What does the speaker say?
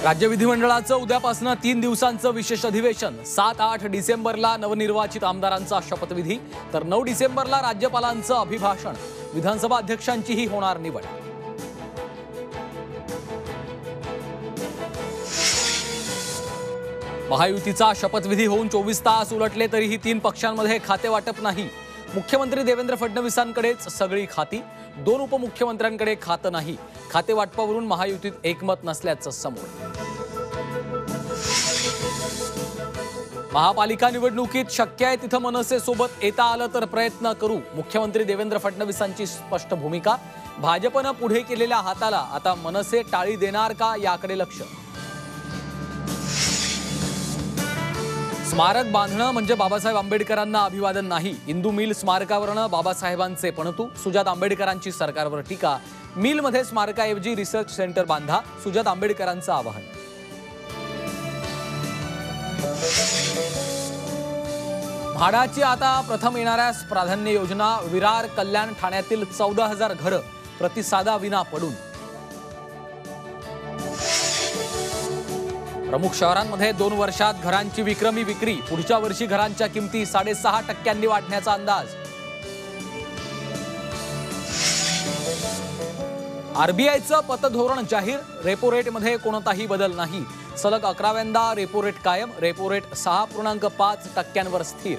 राज्य विधिमंडळाचं उद्यापासून 3 दिवसांचं विशेष अधिवेशन। 7-8 डिसेंबरला नवनिर्वाचित आमदारांचा शपथविधी, तर 9 डिसेंबरला राज्यपालांचं अभिभाषण। विधानसभा अध्यक्षांचीही होणार निवड। महायुतीचा शपथविधी होऊन 24 तास उलटले तरीही 3 पक्षांमध्ये खातेवाटप नाही। मुख्यमंत्री देवेंद्र फडणवीसांकडेच सगळी खाती, 2 उपमुख्यमंत्र्यांकडे खातं नाही। खातेवाटपावरून महायुतीत एकमत नसल्याचं समोर। महापालिका निवडणुकीत शक्य आहे तिथं मनसे सोबत येता आलं तर प्रयत्न करू। मुख्यमंत्री देवेंद्र फडणवीसांची स्पष्ट भूमिका। भाजपनं पुढे केलेल्या हाताला आता मनसे टाळी देणार का याकडे लक्ष। स्मारक बांधणं म्हणजे बाबासाहेब आंबेडकरांना अभिवादन नाही। इंदू मिल स्मारकावरनं बाबासाहेबांचे पणतू। सुजात आंबेडकरांची सरकारवर टीका। मिलमध्ये स्मारकाऐवजी रिसर्च सेंटर बांधा, सुजात आंबेडकरांचं आवाहन। म्हाडाची आता प्रथम येणाऱ्यास प्राधान्य योजना। विरार कल्याण ठाण्यातील 14,000 घरं प्रतिसादाविना पडून। प्रमुख शहरांमध्ये 2 वर्षात घरांची विक्रमी विक्री। पुढच्या वर्षी घरांच्या किमती 6.5% वाढण्याचा अंदाज। आरबीआयचं पतधोरण जाहीर। रेपो रेटमध्ये कोणताही बदल नाही। सलग 11व्यांदा रेपो रेट कायम। रेपो रेट 6.5% स्थिर।